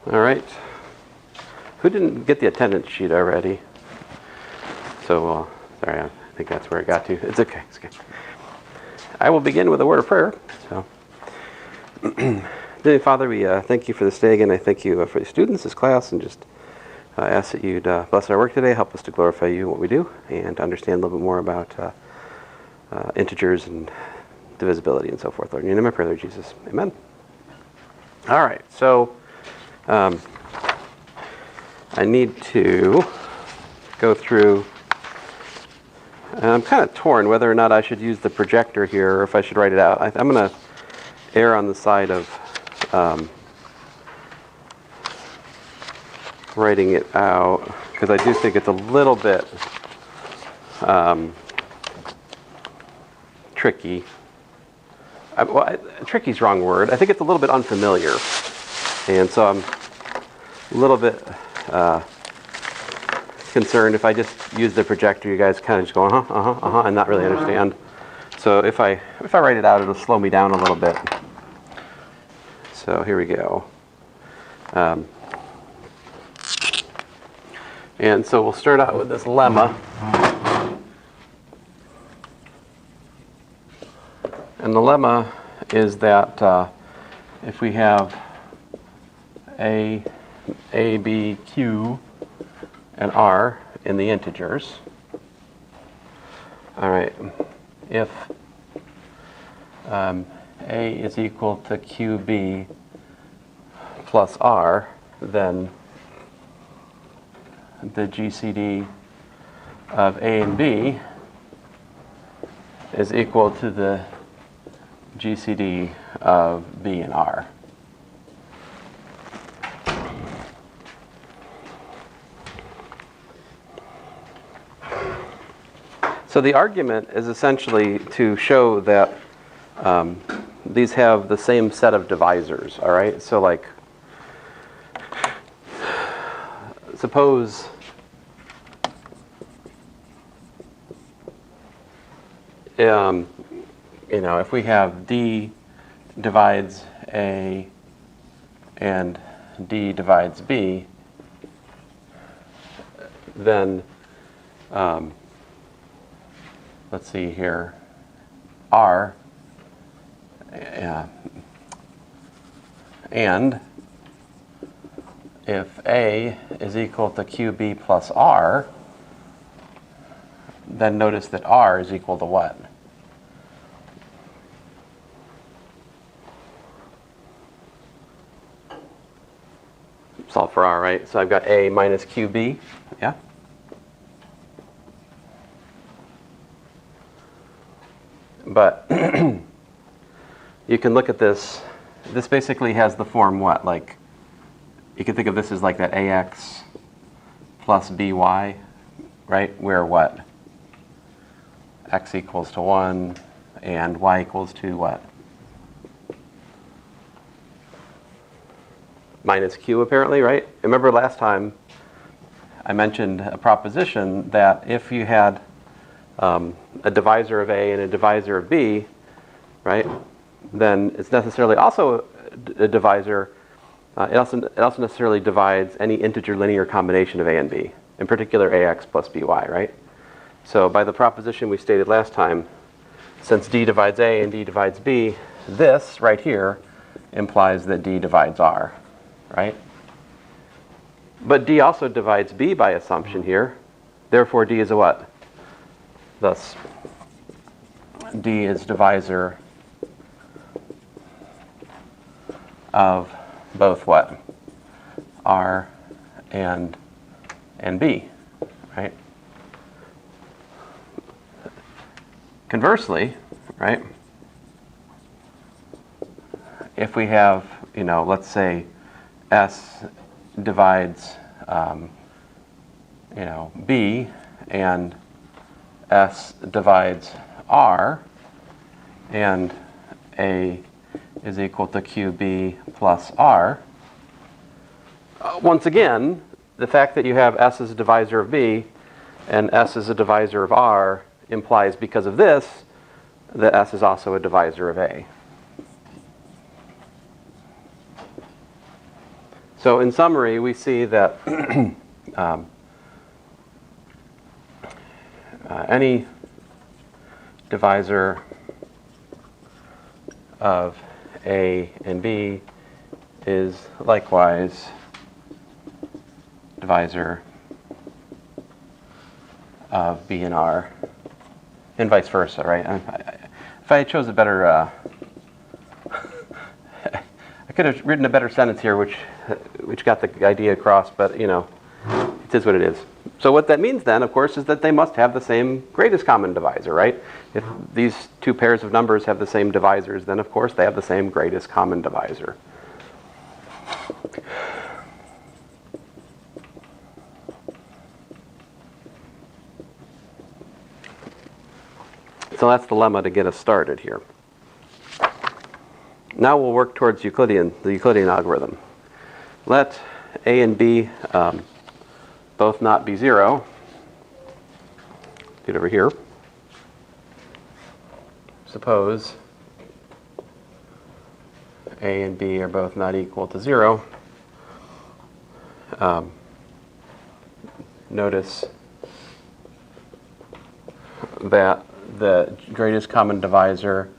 All right. Who didn't get the attendance sheet already? So, sorry, I think that's where it got to. It's okay. It's okay. I will begin with a word of prayer. So, Dear Father, we thank you for this day again. I thank you for the students, this class, and just ask that you'd bless our work today, help us to glorify you in what we do, and to understand a little bit more about integers and divisibility and so forth. Lord, in your name I pray, Lord Jesus. Amen. All right, so I need to go through, I'm kind of torn whether or not I should use the projector here or if I should write it out. I'm going to err on the side of writing it out because I do think it's a little bit tricky. Tricky is the wrong word. I think it's a little bit unfamiliar. And so I'm a little bit concerned if I just use the projector, you guys kind of just go, and not really understand. So if I write it out, it'll slow me down a little bit. So here we go. And so we'll start out with this lemma. And the lemma is that if we have A, B, Q, and R in the integers, all right, if A is equal to QB plus R, then the GCD of A and B is equal to the GCD of B and R. So the argument is essentially to show that these have the same set of divisors, all right? So like, suppose if we have D divides A and D divides B, then let's see here, R and if A is equal to QB plus R, then notice that R is equal to what? Solve for R, right? So I've got A minus QB, yeah? But you can look at this. This basically has the form what? Like, you can think of this as like that AX plus BY, right? Where what? X equals to 1 and Y equals to what? Minus Q apparently, right? Remember last time I mentioned a proposition that if you had a divisor of A and a divisor of B, right, then it's necessarily also a divisor. It also necessarily divides any integer linear combination of A and B, in particular AX plus BY, right? So by the proposition we stated last time, since D divides A and D divides B, this right here implies that D divides R, right? But D also divides B by assumption here. Therefore, D is a what? Thus, D is divisor of both what? R and B, right? Conversely, right, if we have, let's say S divides, B and S divides R and A is equal to QB plus R. Once again, the fact that you have S as a divisor of B and S as a divisor of R implies because of this that S is also a divisor of A. So in summary, we see that any divisor of A and B is likewise divisor of B and R, and vice versa, right? If I chose a better, I could have written a better sentence here, which got the idea across, but you know, it is what it is. So what that means then, of course, is that they must have the same greatest common divisor, right? If these two pairs of numbers have the same divisors, then of course they have the same greatest common divisor. So that's the lemma to get us started here. Now we'll work towards the Euclidean algorithm. Let A and B both not be 0. Get over here. Suppose A and B are both not equal to 0. Notice that the greatest common divisor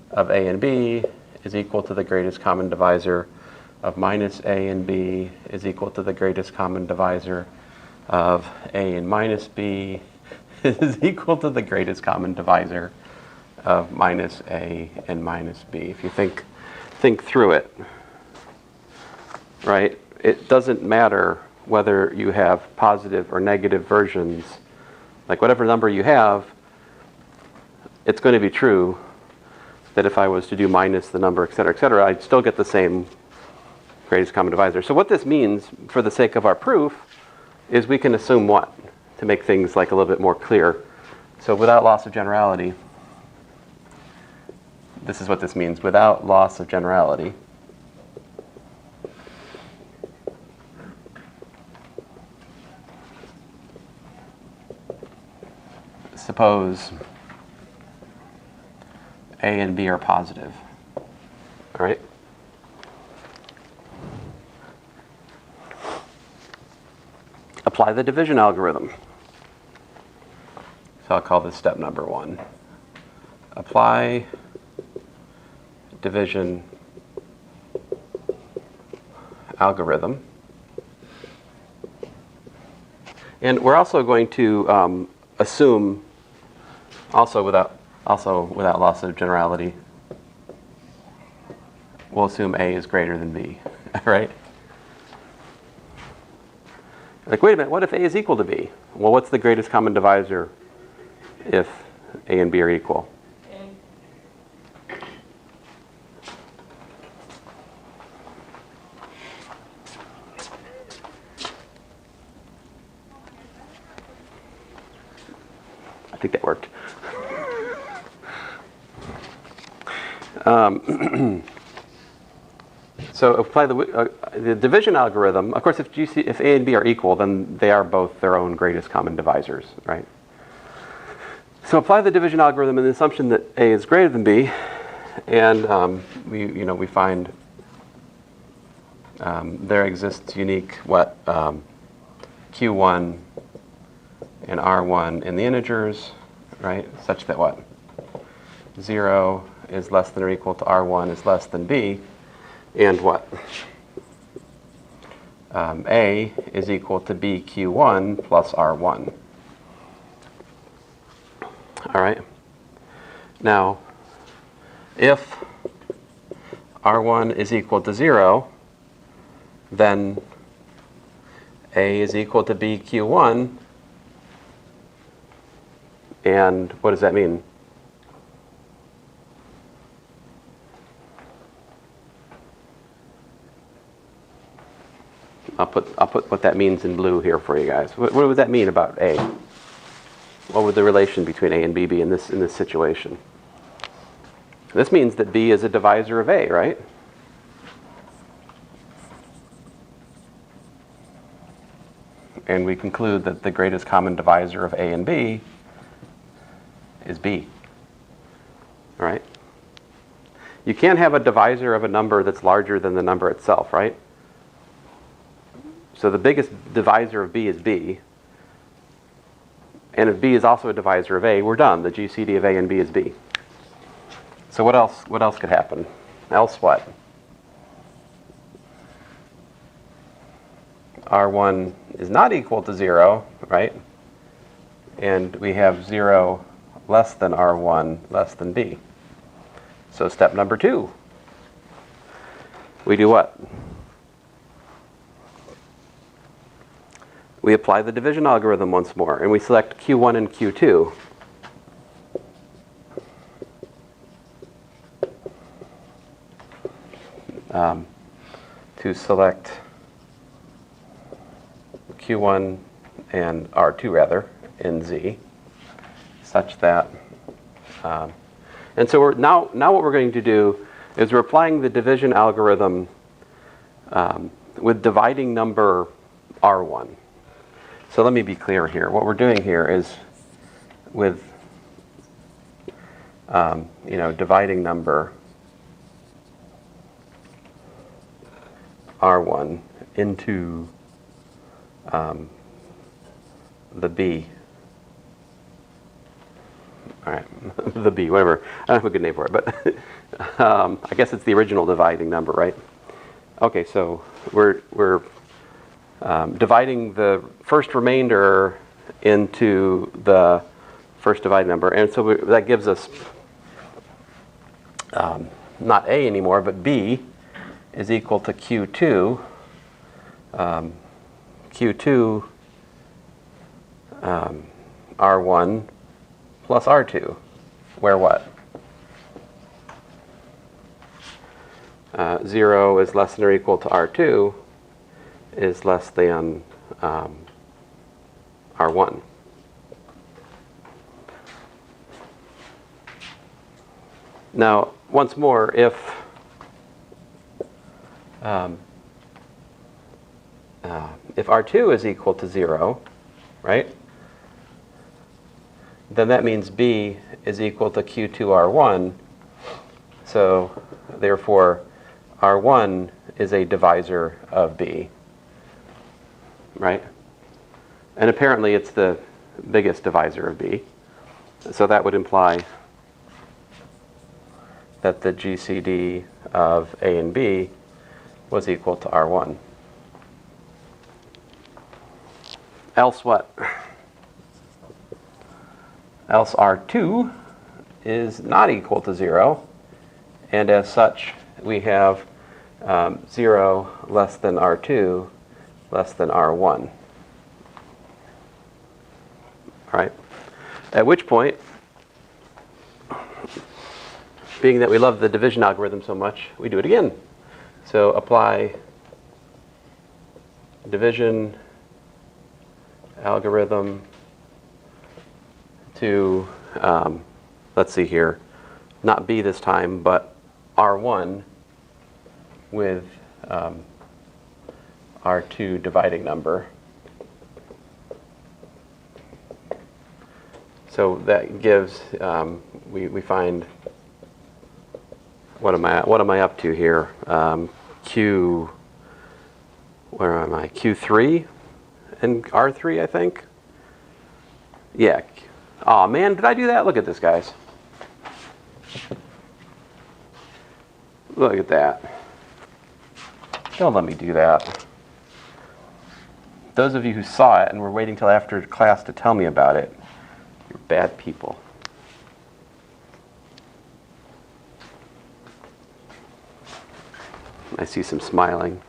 of A and B is equal to the greatest common divisor of minus A and B is equal to the greatest common divisor of A and minus B is equal to the greatest common divisor of minus A and minus B. If you think through it, right? It doesn't matter whether you have positive or negative versions. Like whatever number you have, it's going to be true that if I was to do minus the number, et cetera, I'd still get the same greatest common divisor. So what this means, for the sake of our proof, is we can assume what? To make things like a little bit more clear. So without loss of generality, this is what this means. Without loss of generality, suppose A and B are positive. All right? Apply the division algorithm. So I'll call this step number 1. Apply division algorithm. And we're also going to assume, also without loss of generality, we'll assume A is greater than B, right? Like, wait a minute, what if A is equal to B? Well, what's the greatest common divisor if A and B are equal? I think that worked. So apply the division algorithm. If course, if A and B are equal, then they are both their own greatest common divisors, right? So apply the division algorithm in the assumption that A is greater than B, and we find there exists unique Q1 and R1 in the integers, right? Such that what? 0 is less than or equal to R1 is less than B, and what? A is equal to BQ1 plus R1. All right. Now, if R1 is equal to 0, then A is equal to BQ1, and what does that mean? I'll put what that means in blue here for you guys. What would that mean about A? What would the relation between A and B be in this situation? This means that B is a divisor of A, right? And we conclude that the greatest common divisor of A and B is B. All right? You can't have a divisor of a number that's larger than the number itself, right? So the biggest divisor of B is B. And if B is also a divisor of A, we're done. The GCD of A and B is B. So what else? What else could happen? Else what? R1 is not equal to 0, right? And we have 0 less than R1 less than B. So step number 2. We do what? We apply the division algorithm once more, and we select Q1 and Q2. To select Q1 and R2 rather in Z, such that, and so now what we're going to do is we're applying the division algorithm with dividing number R1. So let me be clear here. What we're doing here is with dividing number R1 into the B. All right, the B, whatever. I don't have a good name for it, but I guess it's the original dividing number, right? Okay, so we're dividing the first remainder into the first dividing number, and so that gives us not A anymore, but B is equal to Q2. Q2 R1 plus R2, where what? 0 is less than or equal to R2 is less than R1. Now, once more, if R2 is equal to 0, right, then that means B is equal to Q2 R1. So therefore, R1 is a divisor of B, right? And apparently it's the biggest divisor of B. So that would imply that the GCD of A and B was equal to R1. Else what? Else R2 is not equal to 0, and as such we have 0 less than R2 less than R1. All right? At which point, being that we love the division algorithm so much, we do it again. So apply division algorithm to, let's see here, not B this time, but R1 with R2 dividing number. So that gives, we find, what am I up to here? Where am I? Q3 and R3, I think. Yeah. Oh man, did I do that? Look at this, guys. Look at that. Don't let me do that. Those of you who saw it and were waiting till after class to tell me about it, you're bad people. I see some smiling.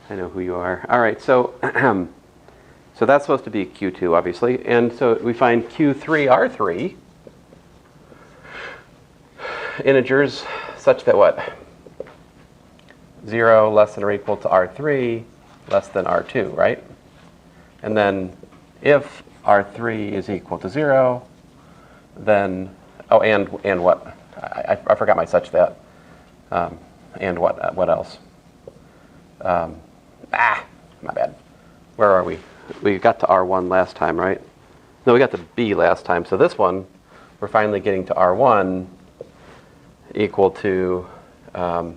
I know who you are. All right, so so that's supposed to be Q2, obviously. And so we find Q3R3 integers such that what? 0 less than or equal to R3 less than R2, right? And then if R3 is equal to 0, then, oh, and what? I forgot my such that. And what else? My bad. Where are we? We got to R1 last time, right? No, we got to B last time. So this one, we're finally getting to R1 equal to Q3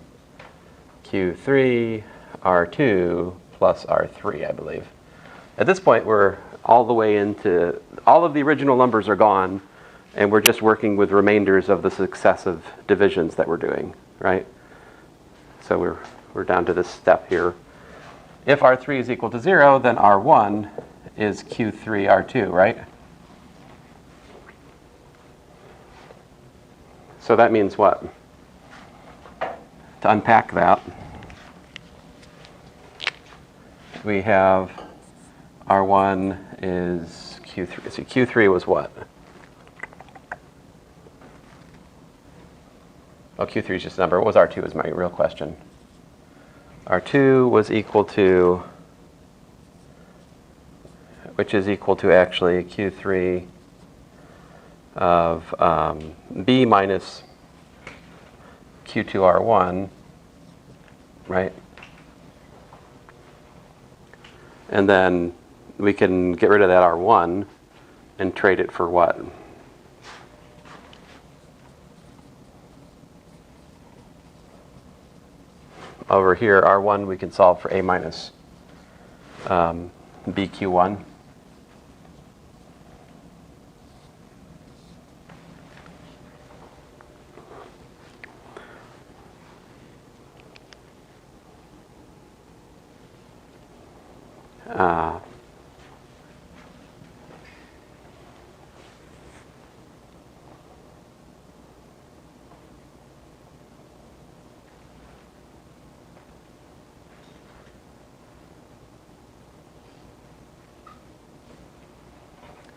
R2 plus R3, I believe. At this point, we're all the way into, all of the original numbers are gone, and we're just working with remainders of the successive divisions that we're doing, right? So we're down to this step here. If R3 is equal to 0, then R1 is Q3 R2, right? So that means what? To unpack that, we have R1 is Q3. So Q3 was what? Oh, Q3 is just a number. What was R2 is my real question. R2 was equal to, which is equal to actually Q3 of B minus Q2R1, right? And then we can get rid of that R1 and trade it for what? Over here, R1 we can solve for A minus BQ1.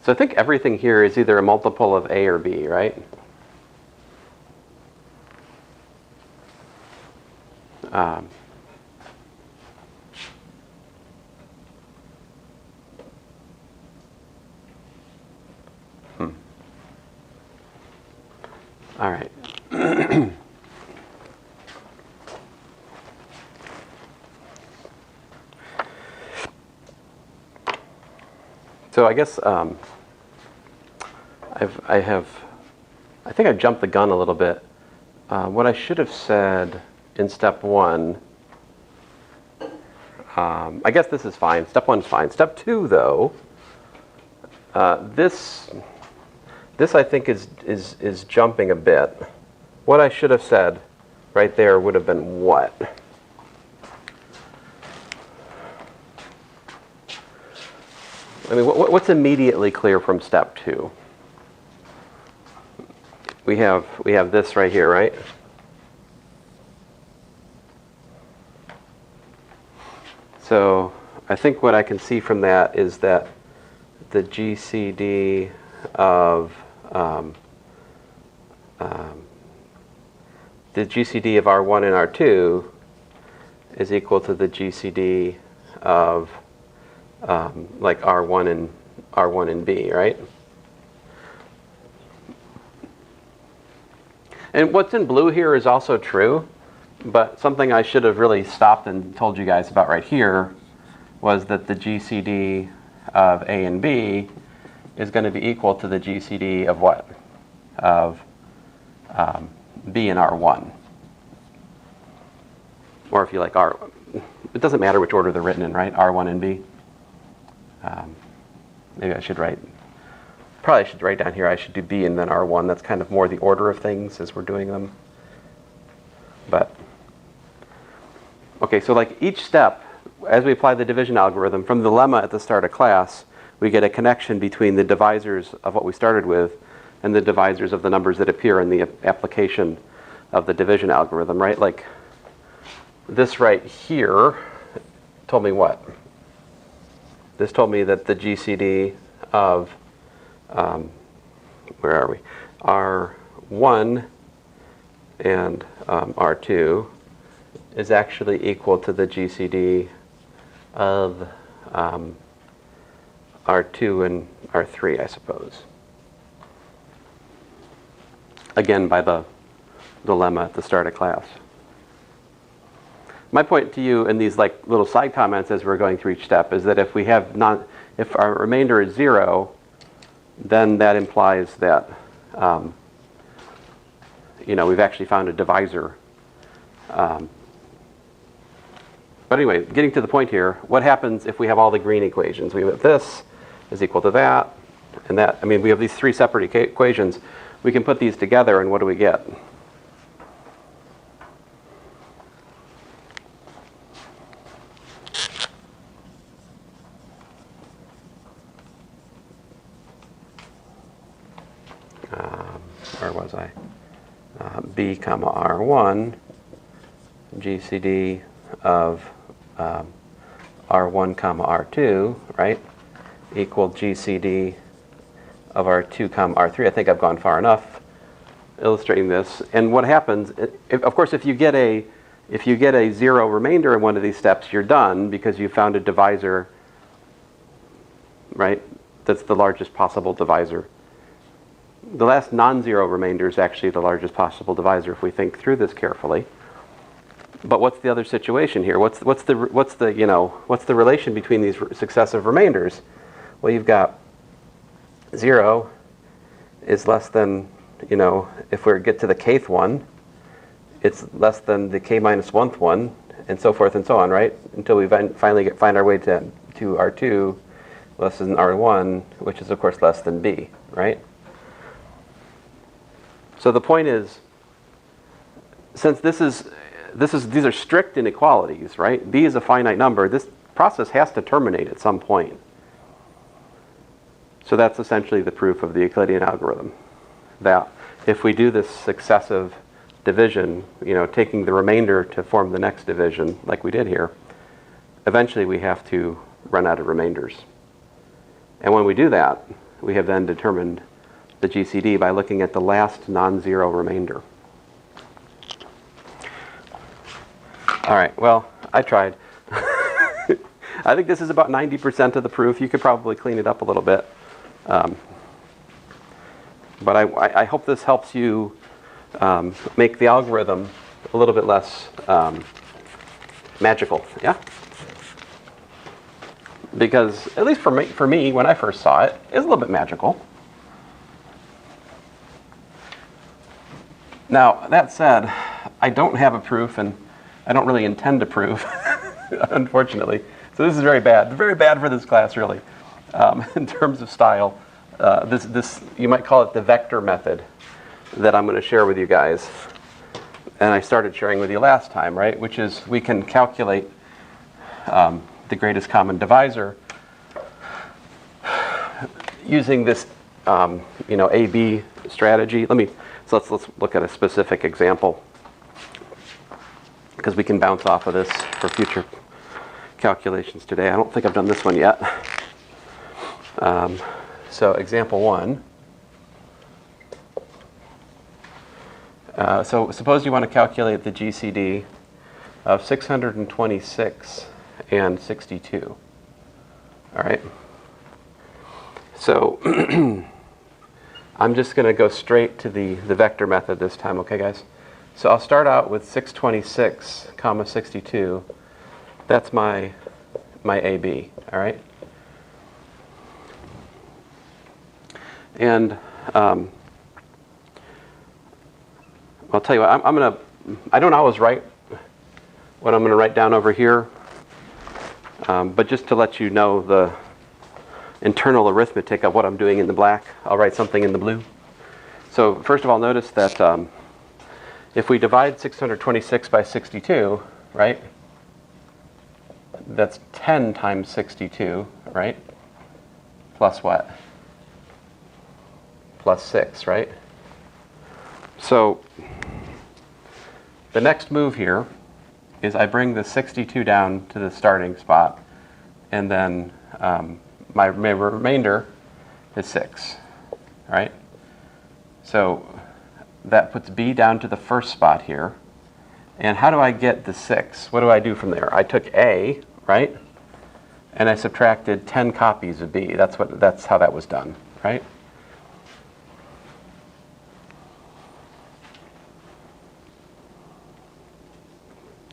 So I think everything here is either a multiple of A or B, right? All right. So I guess I think I jumped the gun a little bit. What I should have said in step 1, I guess this is fine. Step 1 is fine. Step 2, though, this I think is jumping a bit. What I should have said right there would have been what? I mean, what's immediately clear from step 2? We have this right here, right? So I think what I can see from that is that the GCD of R1 and R2 is equal to the GCD of like R1 and B, right? And what's in blue here is also true, but something I should have really stopped and told you guys about right here was that the GCD of A and B is going to be equal to the GCD of what? Of B and R1. Or if you like R, it doesn't matter which order they're written in, right? R1 and B. Maybe I should probably should write down here, I should do B and then R1. That's kind of more the order of things as we're doing them. But, okay, so like each step, as we apply the division algorithm, from the lemma at the start of class, we get a connection between the divisors of what we started with and the divisors of the numbers that appear in the application of the division algorithm, right? Like this right here told me what? This told me that the GCD of, where are we? R1 and R2 is actually equal to the GCD of R2 and R3, I suppose. Again, by the lemma at the start of class. My point to you in these like little side comments as we're going through each step is that if we have if our remainder is 0, then that implies that we've actually found a divisor But anyway, getting to the point here, what happens if we have all the green equations? We have this is equal to that, and that. I mean, we have these three separate equations. We can put these together, and what do we get? Where was I? B comma R1, GCD of R1 comma R2, right, equal GCD of R2 comma R3. I think I've gone far enough illustrating this. And what happens, of course, if you get a zero remainder in one of these steps, you're done because you found a divisor, right, that's the largest possible divisor. The last non-zero remainder is actually the largest possible divisor if we think through this carefully. But what's the other situation here? What's the relation between these successive remainders? Well, you've got 0 is less than, if we get to the kth one, it's less than the k minus 1th one, and so forth and so on, right? Until we finally find our way to R2 less than R1, which is of course less than B, right? So the point is, since these are strict inequalities, right? B is a finite number. This process has to terminate at some point. So that's essentially the proof of the Euclidean algorithm. That if we do this successive division, taking the remainder to form the next division, like we did here, eventually we have to run out of remainders. And when we do that, we have then determined the GCD by looking at the last non-zero remainder. All right, well, I tried. I think this is about 90% of the proof. You could probably clean it up a little bit. But I hope this helps you make the algorithm a little bit less magical, yeah? Because, at least for me, when I first saw it, it was a little bit magical. Now, that said, I don't have a proof, and I don't really intend to prove, unfortunately. So this is very bad for this class, really. In terms of style, this you might call it the vector method that I'm going to share with you guys. And I started sharing with you last time, right? Which is we can calculate the greatest common divisor using this, A-B strategy. Let's look at a specific example, because we can bounce off of this for future calculations today. I don't think I've done this one yet. So example 1. So suppose you want to calculate the GCD of 626 and 62. All right. So I'm just going to go straight to the vector method this time, okay, guys? So I'll start out with 626, comma 62. That's my AB, all right? And I'll tell you what, I don't always write what I'm going to write down over here, but just to let you know the internal arithmetic of what I'm doing in the black, I'll write something in the blue. So first of all, notice that if we divide 626 by 62, right, that's 10 times 62, right, plus what? Plus 6, right? So the next move here is I bring the 62 down to the starting spot, and then my remainder is 6, right? So that puts B down to the first spot here. And how do I get the 6? What do I do from there? I took A, right? And I subtracted 10 copies of B. That's how that was done, right?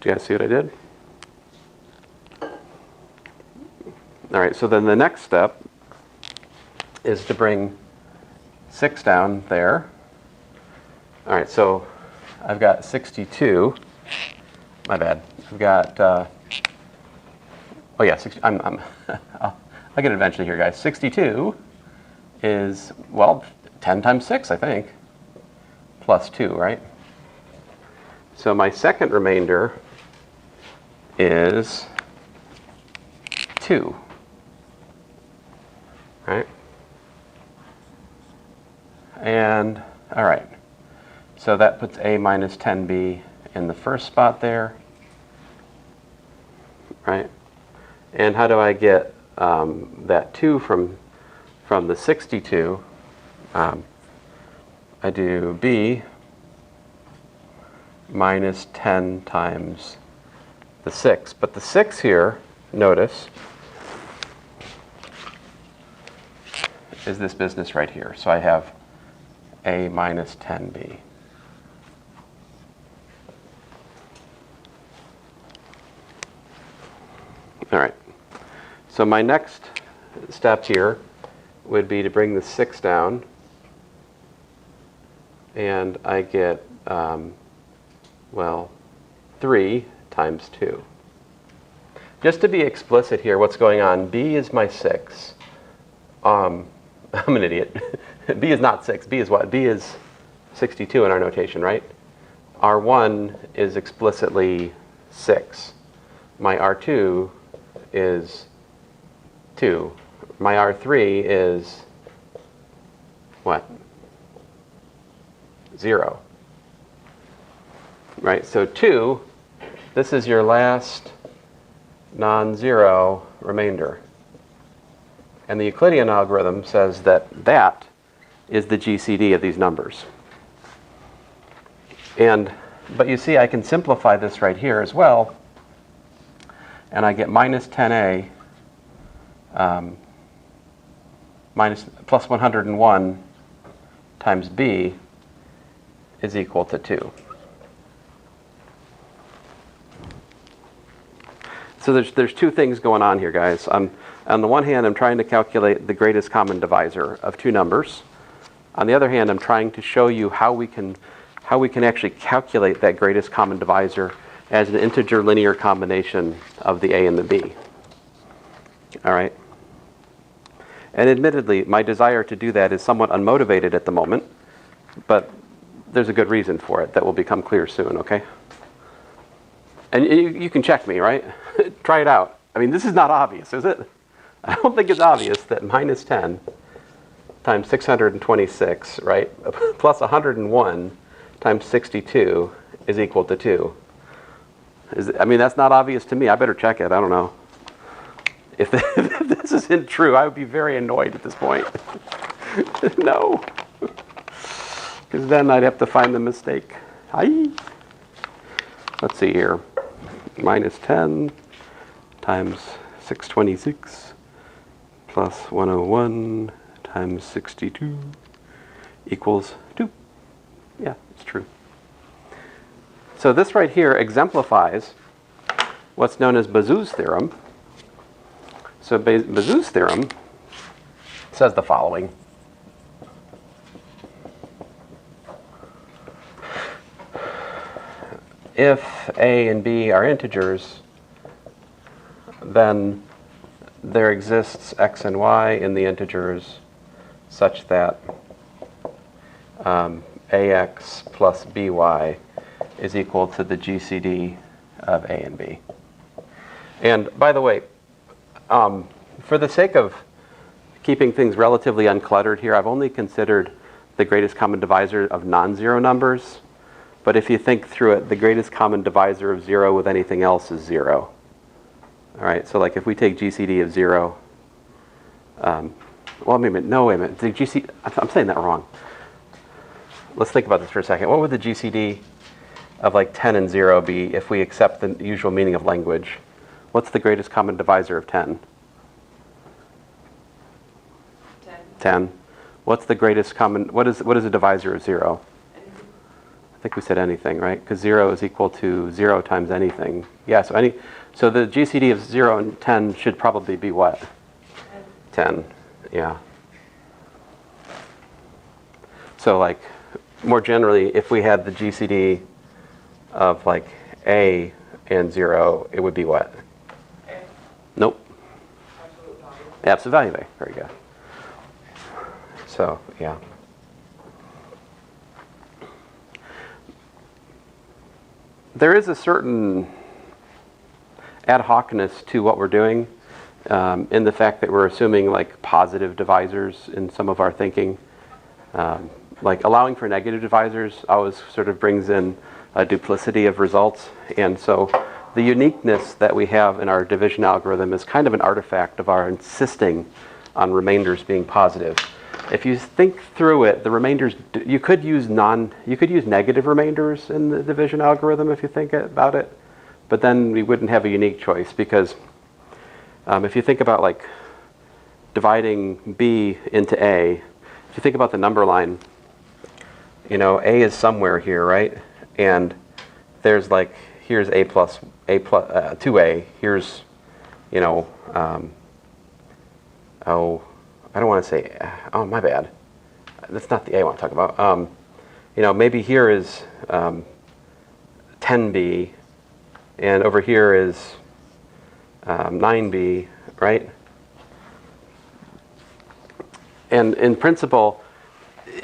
Do you guys see what I did? All right, so then the next step is to bring 6 down there. All right, so I've got 62. My bad. I've got Oh yeah, 60, I'll get it eventually here, guys. 62 is, well, 10 times 6, I think, plus 2, right? So my second remainder is 2, right? And, all right, so that puts a minus 10b in the first spot there, right? And how do I get that 2 from the 62? I do b minus 10 times the 6. But the 6 here, notice, is this business right here. So I have a minus 10b. All right. So my next step here would be to bring the 6 down. And I get, well, 3 times 2. Just to be explicit here, what's going on, b is my 6. I'm an idiot. b is not 6. b is what? b is 62 in our notation, right? R1 is explicitly 6. My R2 is 2. My R3 is what? 0. Right, so 2, this is your last non-zero remainder. And the Euclidean algorithm says that that is the GCD of these numbers. But you see, I can simplify this right here as well. And I get minus 10a minus plus 101 times b is equal to 2. So there's two things going on here, guys. On the one hand, I'm trying to calculate the greatest common divisor of two numbers. On the other hand, I'm trying to show you how we can actually calculate that greatest common divisor as an integer linear combination of the a and the b. All right? And admittedly, my desire to do that is somewhat unmotivated at the moment, but there's a good reason for it that will become clear soon, okay? And you can check me, right? Try it out. I mean, this is not obvious, is it? I don't think it's obvious that minus 10 times 626, right, plus 101 times 62 is equal to 2. I mean, that's not obvious to me. I better check it. I don't know. If this isn't true, I would be very annoyed at this point. No. Because then I'd have to find the mistake. Let's see here. Minus 10 times 626 plus 101 times 62 equals 2. Yeah, it's true. So this right here exemplifies what's known as Bézout's theorem. So Bézout's theorem says the following. If a and b are integers, then there exists x and y in the integers such that ax plus by is equal to the GCD of a and b. And by the way, for the sake of keeping things relatively uncluttered here, I've only considered the greatest common divisor of non-zero numbers. But if you think through it, the greatest common divisor of 0 with anything else is 0. All right, so like if we take GCD of 0, well, wait a minute. The GCD, I'm saying that wrong. Let's think about this for a second. What would the GCD of like 10 and 0 be if we accept the usual meaning of language? What's the greatest common divisor of 10? 10. What's the greatest common, what is a divisor of 0? I think we said anything, right? Because 0 is equal to 0 times anything. Yeah, so the GCD of 0 and 10 should probably be what? 10, yeah. So like, more generally, if we had the GCD of like a and 0, it would be what? Nope. Absolute value of A. Very good. So, yeah. There is a certain ad hocness to what we're doing in the fact that we're assuming like positive divisors in some of our thinking. Like allowing for negative divisors always sort of brings in a duplicity of results. And so the uniqueness that we have in our division algorithm is kind of an artifact of our insisting on remainders being positive. If you think through it, the remainders, you could use negative remainders in the division algorithm if you think about it, but then we wouldn't have a unique choice because if you think about like dividing B into A, if you think about the number line, you know, A is somewhere here, right? And there's like, here's A plus 2A, here's, you know, I don't want to say, oh, my bad. That's not the A I want to talk about. You know, maybe here is 10B, and over here is 9B, right? And in principle,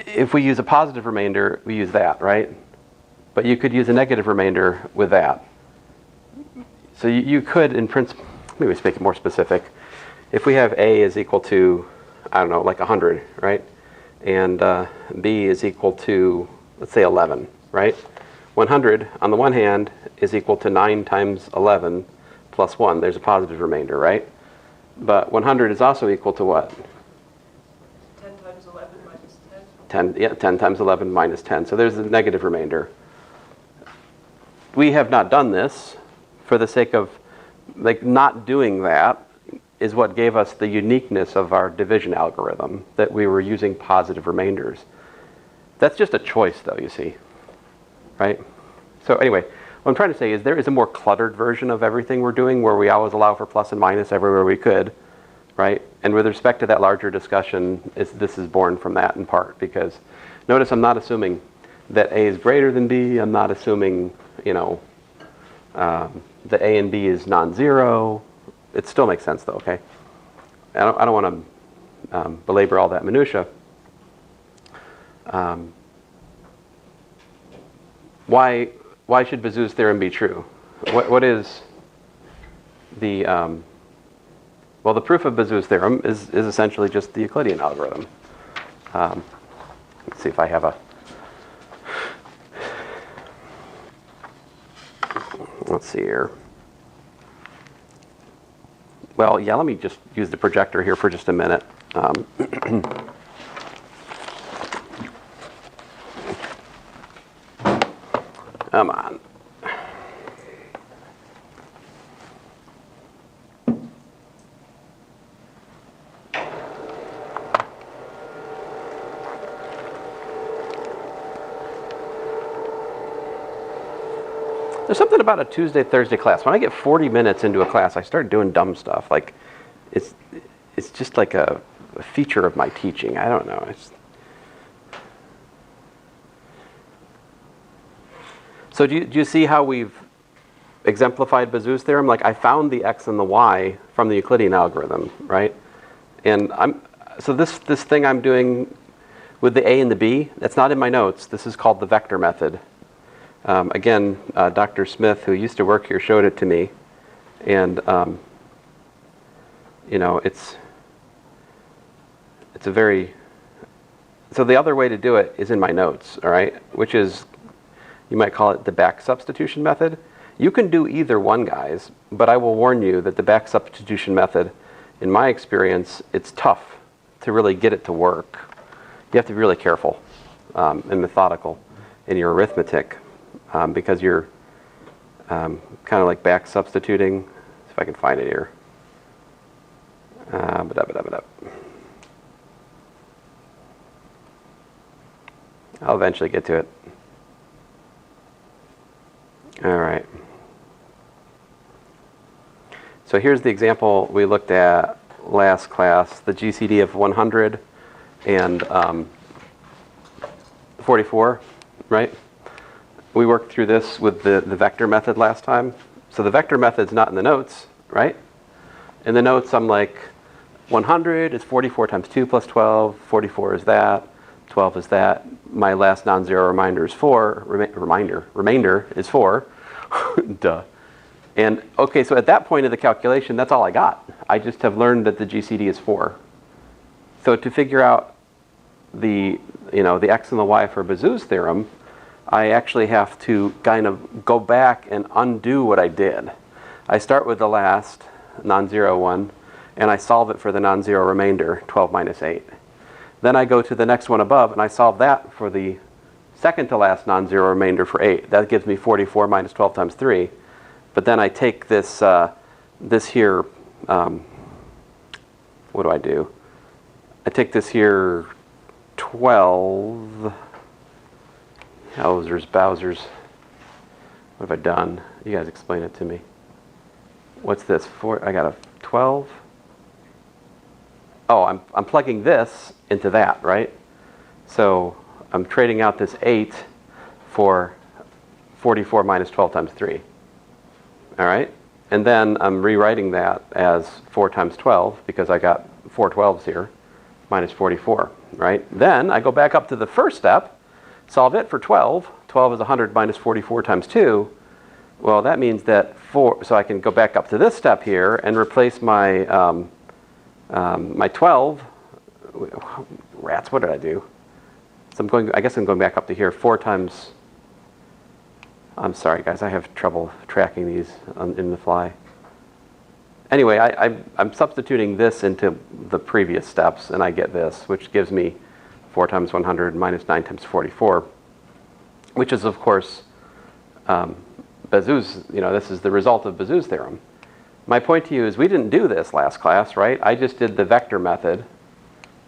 if we use a positive remainder, we use that, right? But you could use a negative remainder with that. So you could, in principle, maybe let's make it more specific. If we have A is equal to, I don't know, like 100, right? And B is equal to, let's say 11, right? 100, on the one hand, is equal to 9 times 11 plus 1. There's a positive remainder, right? But 100 is also equal to what? 10 times 11 minus 10. 10 times 11 minus 10. So there's a negative remainder. We have not done this for the sake of like not doing that is what gave us the uniqueness of our division algorithm, that we were using positive remainders. That's just a choice though, you see, right? So anyway, what I'm trying to say is there is a more cluttered version of everything we're doing where we always allow for plus and minus everywhere we could, right? And with respect to that larger discussion, this is born from that in part because notice I'm not assuming that A is greater than B. I'm not assuming, you know, that A and B is non-zero. It still makes sense though, okay? I don't want to belabor all that minutia. Why should Bezout's theorem be true? What is the well, the proof of Bezout's theorem is essentially just the Euclidean algorithm. Let's see if I have a. Let's see here. Well, yeah, let me just use the projector here for just a minute. Come on. There's something about a Tuesday, Thursday class. When I get 40 minutes into a class, I start doing dumb stuff. Like, it's just like a feature of my teaching. I don't know. So do you see how we've exemplified Bezout's theorem? Like, I found the x and the y from the Euclidean algorithm, right? And so this thing I'm doing with the a and the b, that's not in my notes. This is called the vector method. Again, Dr. Smith, who used to work here, showed it to me, and you know, it's a very. So the other way to do it is in my notes, all right, which is, you might call it the back substitution method. You can do either one, guys, but I will warn you that the back substitution method, in my experience, it's tough to really get it to work. You have to be really careful and methodical in your arithmetic. Because you're kind of like back substituting. See if I can find it here. I'll eventually get to it. All right. So here's the example we looked at last class, the GCD of 100 and 44, right? We worked through this with the vector method last time. So the vector method's not in the notes, right? In the notes, I'm like, 100 is 44 times 2 plus 12. 44 is that. 12 is that. My last non-zero remainder is 4. Remainder is 4. Duh. And okay, so at that point of the calculation, that's all I got. I just have learned that the GCD is 4. So to figure out the x and the y for Bezout's theorem, I actually have to kind of go back and undo what I did. I start with the last non-zero one, and I solve it for the non-zero remainder, 12 minus 8. Then I go to the next one above, and I solve that for the second to last non-zero remainder for 8. That gives me 44 minus 12 times 3. But then I take this, this here, what do I do? I take this here 12, Bowsers. What have I done? You guys explain it to me. What's this? I got a 12. Oh, I'm plugging this into that, right? So I'm trading out this 8 for 44 minus 12 times 3. All right? And then I'm rewriting that as 4 times 12 because I got 4 12s here, minus 44, right? Then I go back up to the first step, solve it for 12. 12 is 100 minus 44 times 2. Well, that means that so I can go back up to this step here and replace my my 12. Rats, what did I do? So I guess I'm going back up to here. 4 times. I'm sorry, guys. I have trouble tracking these in the fly. Anyway, I'm substituting this into the previous steps, and I get this, which gives me 4 times 100 minus 9 times 44, which is, of course, Bezout's. This is the result of Bezout's theorem. My point to you is we didn't do this last class, right? I just did the vector method,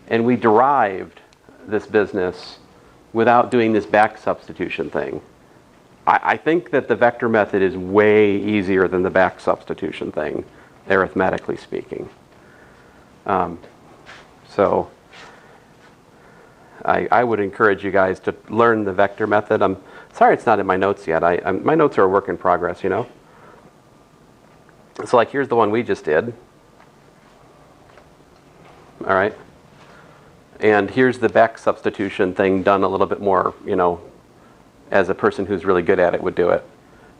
and we derived this business without doing this back substitution thing. I think that the vector method is way easier than the back substitution thing, arithmetically speaking. So I would encourage you guys to learn the vector method. I'm sorry it's not in my notes yet. My notes are a work in progress, So like here's the one we just did. All right. And here's the back substitution thing done a little bit more, as a person who's really good at it would do it.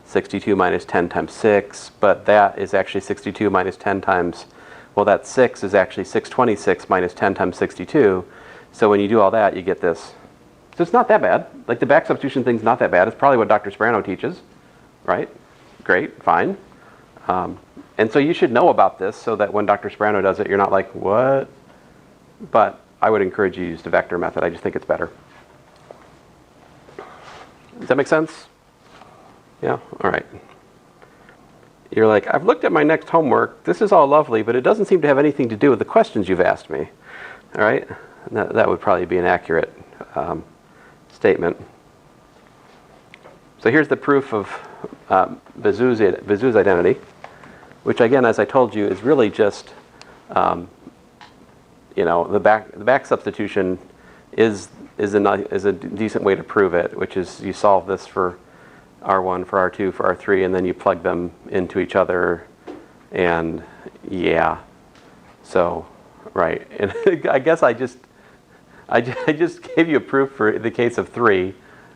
62 minus 10 times 6, but that is actually 62 minus 10 times, well, that 6 is actually 626 minus 10 times 62. So when you do all that, you get this. So it's not that bad. Like the back substitution thing's not that bad. It's probably what Dr. Sperano teaches, right? Great, fine. And so you should know about this so that when Dr. Sperano does it, you're not like, what? But I would encourage you to use the vector method. I just think it's better. Does that make sense? Yeah? All right. You're like, I've looked at my next homework. This is all lovely, but it doesn't seem to have anything to do with the questions you've asked me. All right? That would probably be an accurate statement. So here's the proof of Bezout's identity, which again, as I told you, is really just, the back substitution is a decent way to prove it, which is you solve this for R1, for R2, for R3, and then you plug them into each other, and yeah. So, right. And I guess I just gave you a proof for the case of 3.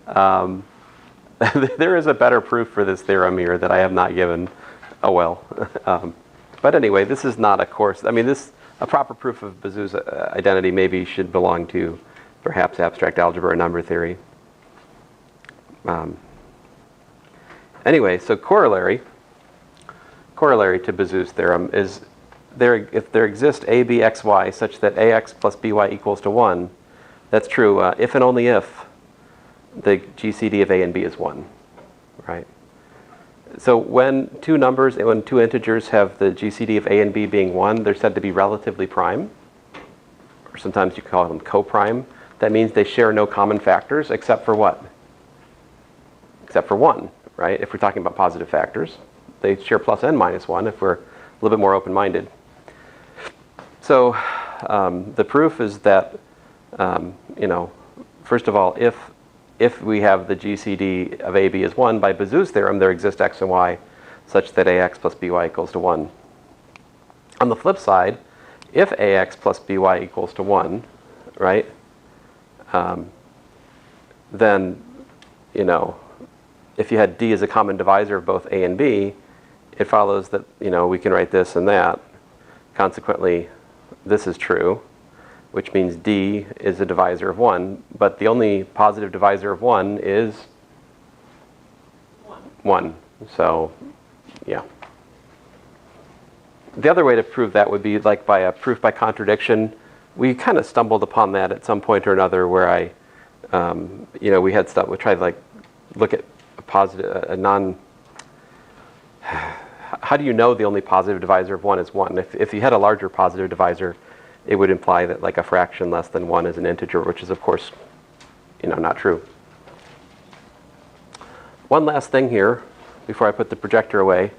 There is a better proof for this theorem here that I have not given. Oh well. But anyway, this is not a course. I mean, a proper proof of Bezout's identity maybe should belong to perhaps abstract algebra or number theory. Anyway, so corollary to Bezout's theorem is if there exists a, b, x, y such that ax plus by equals to 1, that's true if and only if the GCD of a and b is 1, right? So when two integers have the GCD of a and b being 1, they're said to be relatively prime, or sometimes you call them coprime. That means they share no common factors except for what? Except for 1, right? If we're talking about positive factors. They share plus n minus 1 if we're a little bit more open-minded. So the proof is that, first of all, if we have the GCD of AB as 1, by Bezout's theorem, there exist x and y such that ax plus by equals to 1. On the flip side, if ax plus by equals to 1, right, then, you know, if you had d as a common divisor of both a and b, it follows that, you know, we can write this and that. Consequently, this is true, which means d is a divisor of 1, but the only positive divisor of 1 is 1. So, yeah. The other way to prove that would be like by a proof by contradiction. We kind of stumbled upon that at some point or another where I, you know, we tried to like look at a positive, a non, how do you know the only positive divisor of 1 is 1? If you had a larger positive divisor, it would imply that like a fraction less than 1 is an integer, which is of course, you know, not true. One last thing here before I put the projector away.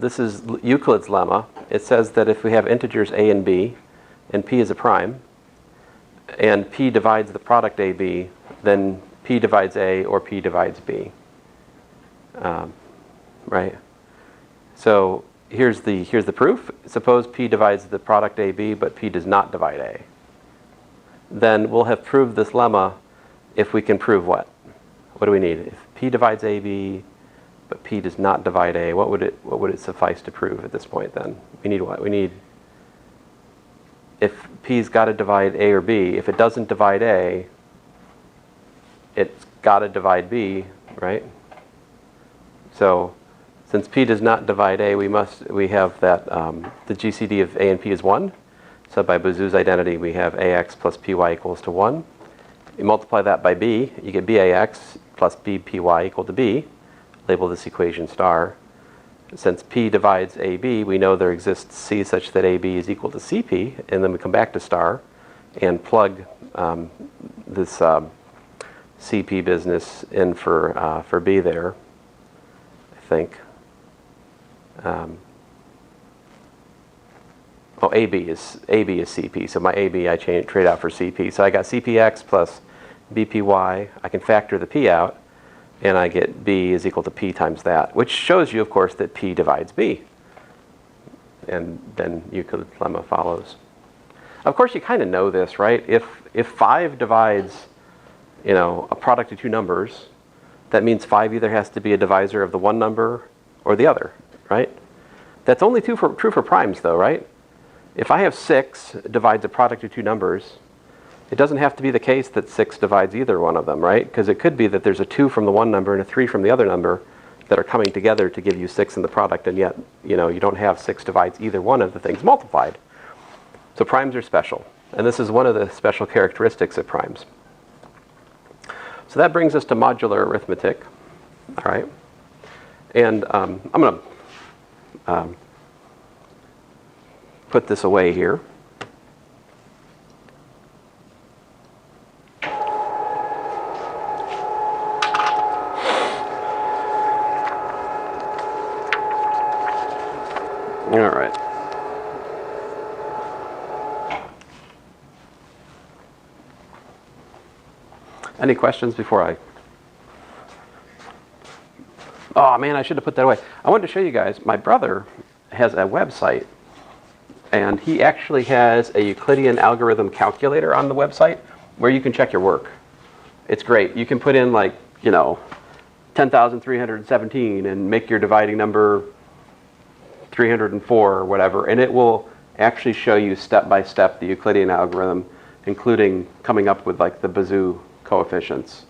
This is Euclid's lemma. It says that if we have integers a and b, and p is a prime, and p divides the product ab, then p divides a or p divides b. Right? So here's the proof. Suppose p divides the product ab, but p does not divide a. Then we'll have proved this lemma if we can prove what? What do we need? If p divides ab, but p does not divide a, what would it suffice to prove at this point then? We need what? We need, if p's got to divide a or b, if it doesn't divide a, it's got to divide b, right? So since p does not divide a, we have that the GCD of a and p is 1. So by Bezout's identity, we have ax plus py equals to 1. You multiply that by b, you get bax plus bpy equal to b. Label this equation star. Since p divides ab, we know there exists c such that ab is equal to cp, and then we come back to star and plug this cp business in for b there, I think. AB is cp, so my ab I trade out for cp. So I got cpx plus bpy. I can factor the p out, and I get b is equal to p times that, which shows you, of course, that p divides b. And then Euclid's lemma follows. Of course, you kind of know this, right? If 5 divides, you know, a product of two numbers, that means 5 either has to be a divisor of the one number or the other, right? That's only true for primes, though, right? If I have 6 divides a product of two numbers, it doesn't have to be the case that 6 divides either one of them, right? Because it could be that there's a 2 from the one number and a 3 from the other number that are coming together to give you 6 in the product, and yet, you know, you don't have 6 divides either one of the things multiplied. So primes are special, and this is one of the special characteristics of primes. So that brings us to modular arithmetic, all right? And I'm going to put this away here. All right. Any questions before I... Oh man, I should have put that away. I wanted to show you guys, my brother has a website, and he actually has a Euclidean algorithm calculator on the website where you can check your work. It's great. You can put in, like, you know, 10,317 and make your dividing number 304 or whatever, and it will actually show you step by step the Euclidean algorithm, including coming up with like the Bezout coefficients.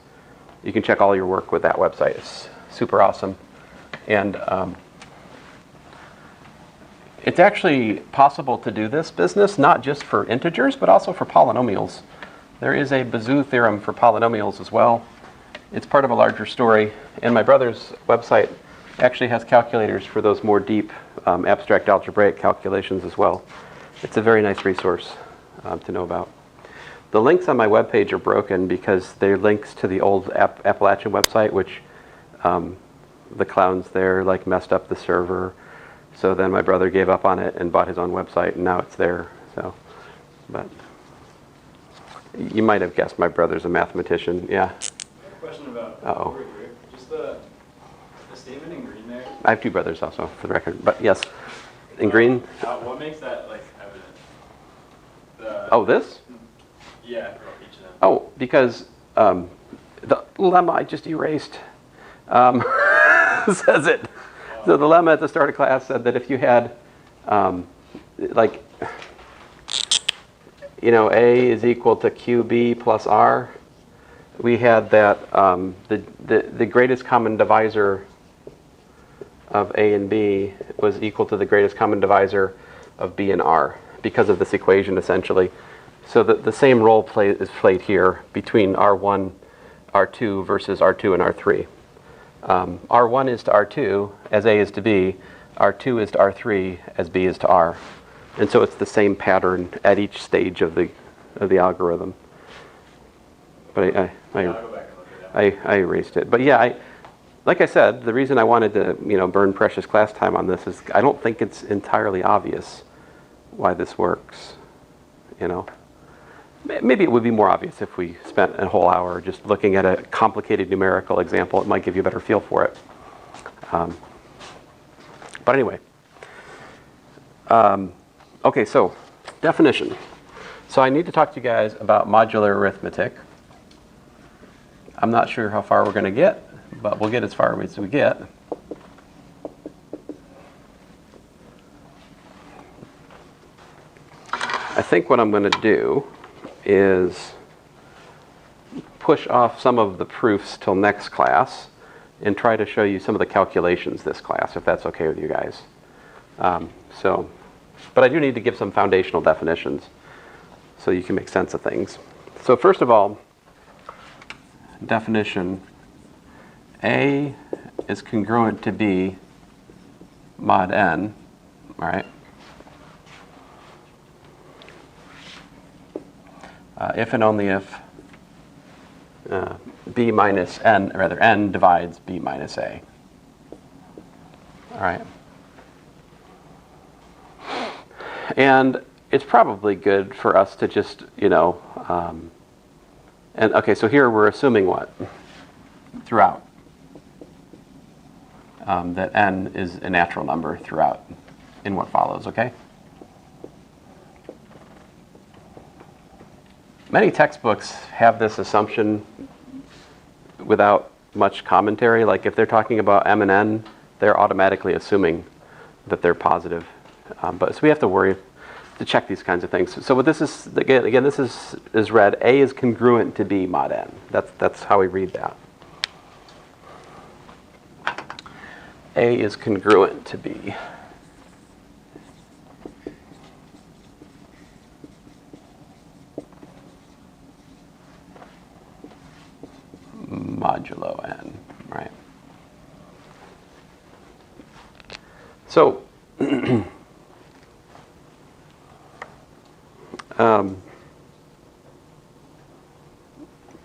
You can check all your work with that website. It's super awesome. And it's actually possible to do this business not just for integers, but also for polynomials. There is a Bezout theorem for polynomials as well. It's part of a larger story, and my brother's website actually has calculators for those more deep abstract algebraic calculations as well. It's a very nice resource to know about. The links on my webpage are broken because they're links to the old Appalachian website, which the clowns there like messed up the server. So then my brother gave up on it and bought his own website, and now it's there. So, but you might have guessed my brother's a mathematician. Yeah. I have a question about Uh-oh. over here. Just the statement in green there. I have two brothers also, for the record. But yes. in green. What makes that like evident? Oh, this? Yeah, for each of them. Oh, because the lemma I just erased says it. So the lemma at the start of class said that if you had, like, A is equal to QB plus R, we had that the greatest common divisor of A and B was equal to the greatest common divisor of B and R because of this equation, essentially. So the same role is played here between R1, R2 versus R2 and R3. R1 is to R2 as A is to B. R2 is to R3 as B is to R. And so it's the same pattern at each stage of the algorithm. But I'll go back and look at that. I erased it. But yeah, like I said, the reason I wanted to burn precious class time on this is I don't think it's entirely obvious why this works. Maybe it would be more obvious if we spent a whole hour just looking at a complicated numerical example. It might give you a better feel for it. But anyway. Okay, so definition. So I need to talk to you guys about modular arithmetic. I'm not sure how far we're going to get, but we'll get as far as we get. I think what I'm going to do is push off some of the proofs till next class and try to show you some of the calculations this class, if that's okay with you guys. But I do need to give some foundational definitions so you can make sense of things. So first of all, definition, A is congruent to B mod n, all right? If and only if B minus n, or rather n divides B minus A. All right. And it's probably good for us to just, and okay, so here we're assuming what? Throughout. That n is a natural number throughout in what follows, okay? Many textbooks have this assumption without much commentary. Like if they're talking about m and n, they're automatically assuming that they're positive. So we have to worry to check these kinds of things. So what this is, again, this is read, A is congruent to B mod n. That's how we read that. A is congruent to B. Modulo n, right? So,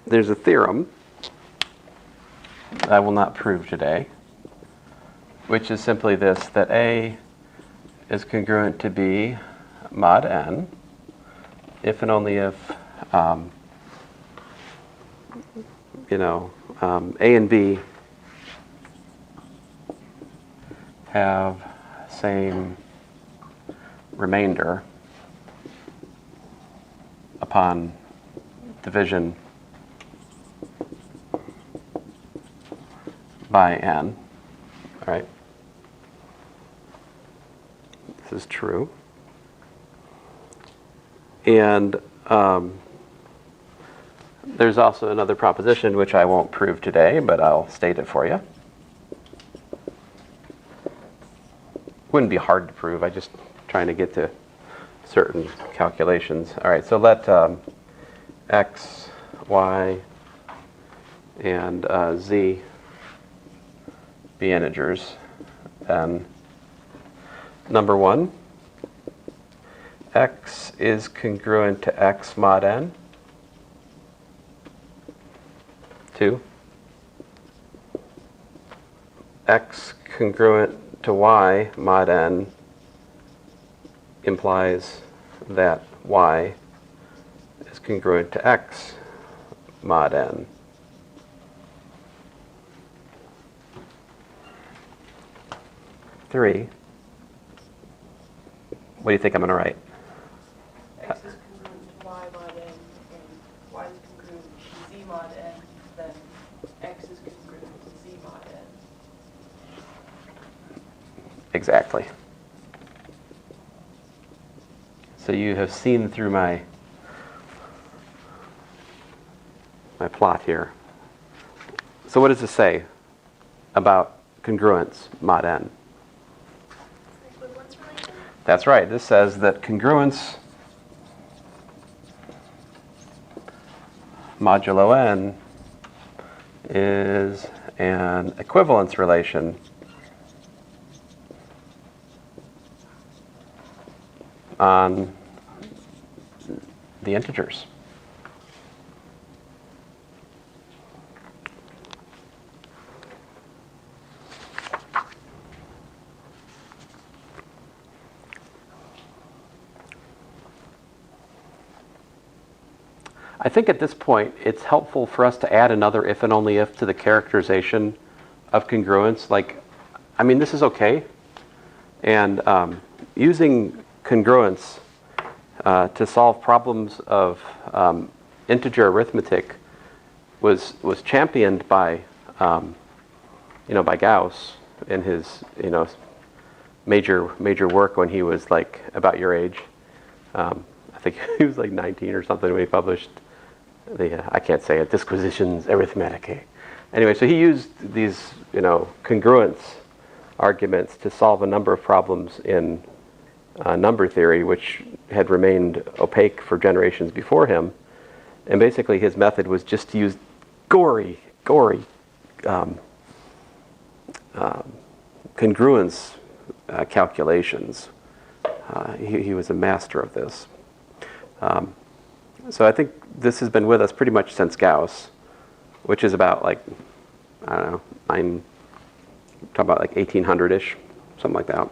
there's a theorem that I will not prove today, which is simply this, that A is congruent to B mod n, if and only if A and B have same remainder upon division by n. All right. This is true. And there's also another proposition which I won't prove today, but I'll state it for you. Wouldn't be hard to prove. I'm just trying to get to certain calculations. All right, so let x, y, and z be integers. Then number one, x is congruent to x mod n. 2. X congruent to y mod n implies that y is congruent to x mod n. Three, What do you think I'm going to write? X is congruent to y mod n, and y is congruent to z mod n, then x is congruent to z mod n. Exactly. So you have seen through my plot here. So what does this say about congruence mod n? Equivalence relation? That's right. This says that congruence modulo n is an equivalence relation on the integers. I think at this point it's helpful for us to add another if and only if to the characterization of congruence. Like, I mean, this is okay. And using congruence to solve problems of integer arithmetic was championed by by Gauss in his major work when he was like about your age. I think he was like 19 or something when he published I can't say it, Disquisitiones Arithmeticae. Anyway, so he used these congruence arguments to solve a number of problems in number theory, which had remained opaque for generations before him. And basically his method was just to use gory congruence calculations. He was a master of this. So I think this has been with us pretty much since Gauss, which is about like, I don't know, I'm talking about like 1800-ish, something like that.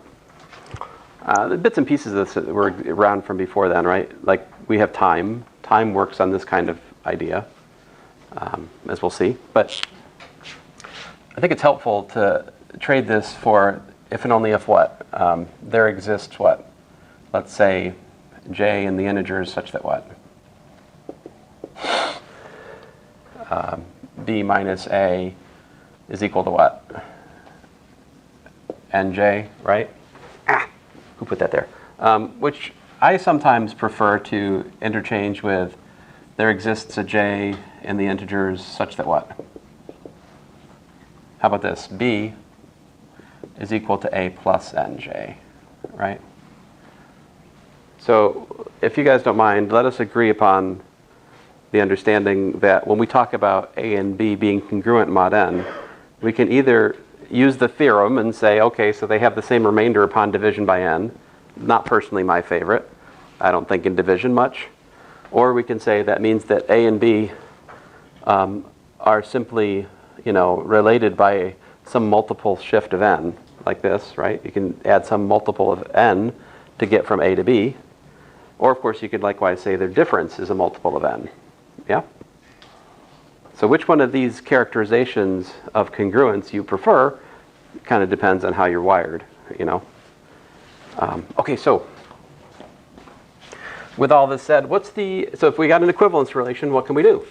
The bits and pieces of this were around from before then, right? Like we have time. Time works on this kind of idea, as we'll see. But I think it's helpful to trade this for if and only if what? There exists what? Let's say j in the integers such that what? B minus a is equal to what? Nj, right? Who put that there? Which I sometimes prefer to interchange with there exists a j in the integers such that what? How about this? B is equal to a plus nj, right? So if you guys don't mind, let us agree upon the understanding that when we talk about a and b being congruent mod n, we can either use the theorem and say, okay, so they have the same remainder upon division by n. Not personally my favorite. I don't think in division much. Or we can say that means that a and b are simply, related by some multiple shift of n, like this, right? You can add some multiple of n to get from a to b. Or, of course, you could likewise say their difference is a multiple of n. Yeah? So which one of these characterizations of congruence you prefer kind of depends on how you're wired, Okay, so with all this said, so if we got an equivalence relation, what can we do?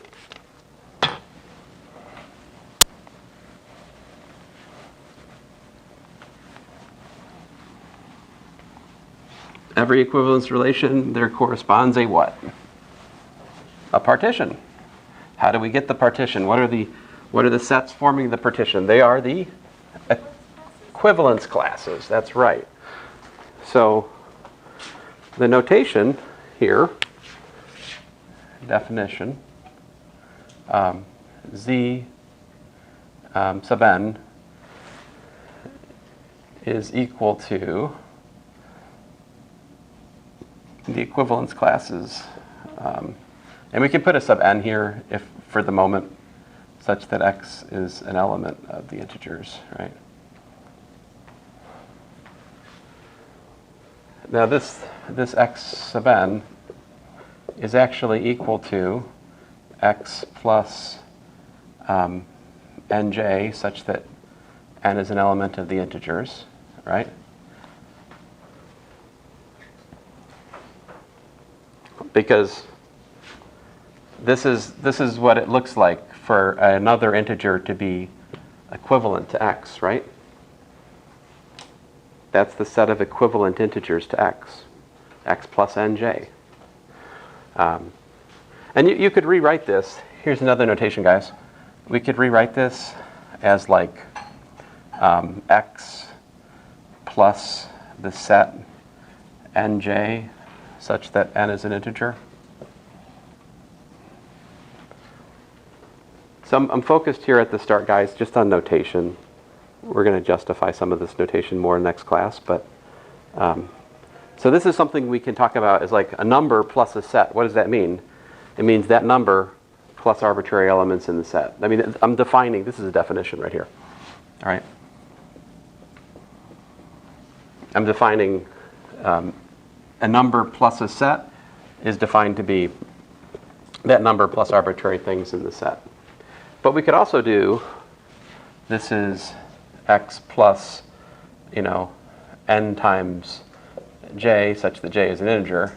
Every equivalence relation, there corresponds a what? A partition. How do we get the partition? What are the sets forming the partition? They are the equivalence classes. That's right. So the notation here, definition, z sub n is equal to the equivalence classes. And we can put a sub n here if for the moment such that x is an element of the integers, right? Now this x sub n is actually equal to x plus nj such that n is an element of the integers, right? because this is what it looks like for another integer to be equivalent to x, right? That's the set of equivalent integers to x plus nj. And you could rewrite this. Here's another notation, guys. We could rewrite this as like x plus the set nj such that n is an integer. So I'm focused here at the start, guys, just on notation. We're going to justify some of this notation more in next class. But so this is something we can talk about as like a number plus a set. What does that mean? It means that number plus arbitrary elements in the set. I mean, I'm defining, this is a definition right here. All right. I'm defining a number plus a set is defined to be that number plus arbitrary things in the set. But we could also do, this is x plus, n times j such that j is an integer,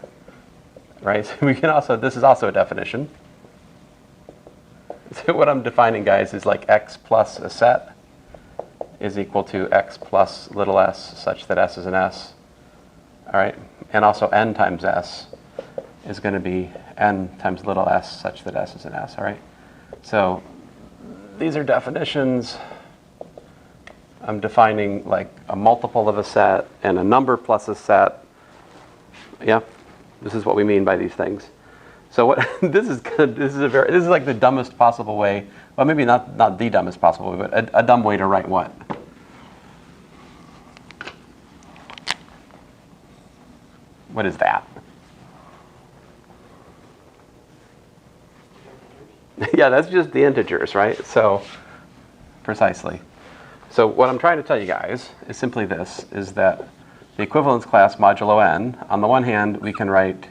right? So we can also, this is also a definition. So what I'm defining, guys, is like x plus a set is equal to x plus little s such that s is an s, all right? And also n times s is going to be n times little s such that s is an s, all right? So these are definitions. I'm defining like a multiple of a set and a number plus a set. Yeah, this is what we mean by these things. So what this is like the dumbest possible way. Well, maybe not the dumbest possible way, but a dumb way to write what? What is that? Yeah, that's just the integers, right? So, precisely. So what I'm trying to tell you guys is simply this, is that the equivalence class modulo n, on the one hand, we can write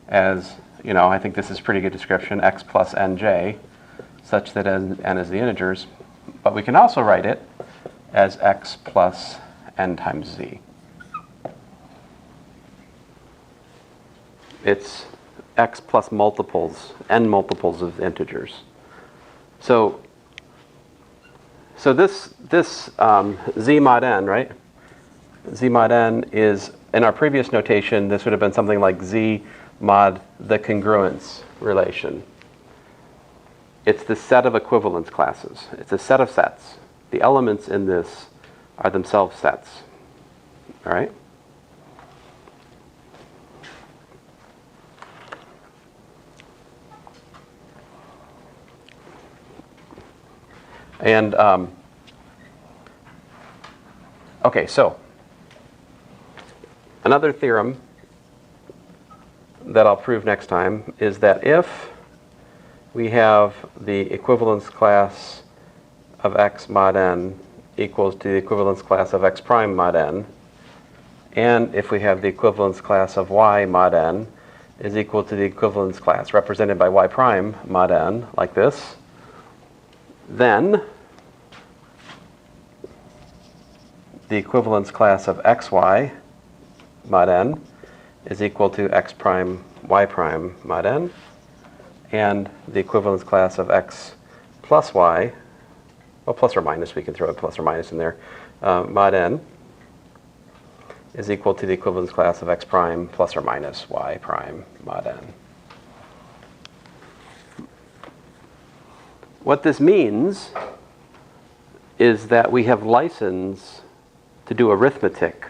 as, I think this is a pretty good description, x plus nj, such that n is the integers. But we can also write it as x plus n times z. It's x plus multiples, n multiples of integers. So this z mod n, right? Z mod n is, in our previous notation, this would have been something like z mod the congruence relation. It's the set of equivalence classes. It's a set of sets. The elements in this are themselves sets. All right? And, okay, so another theorem that I'll prove next time is that if we have the equivalence class of x mod n equals to the equivalence class of x prime mod n, and if we have the equivalence class of y mod n is equal to the equivalence class represented by y prime mod n, like this, then the equivalence class of xy mod n is equal to x prime y prime mod n, and the equivalence class of x plus y, well, plus or minus, we can throw a plus or minus in there, mod n is equal to the equivalence class of x prime plus or minus y prime mod n. What this means is that we have license to do arithmetic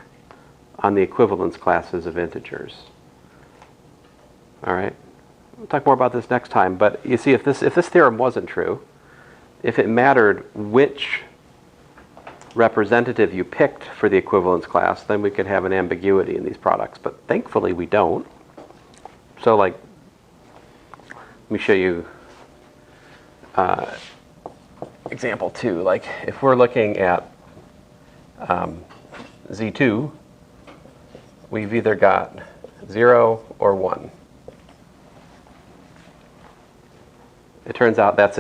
on the equivalence classes of integers. All right? We'll talk more about this next time, but you see, if this theorem wasn't true, if it mattered which representative you picked for the equivalence class, then we could have an ambiguity in these products, but thankfully we don't. So like, let me show you example 2. Like if we're looking at Z2, we've either got 0 or 1. It turns out that's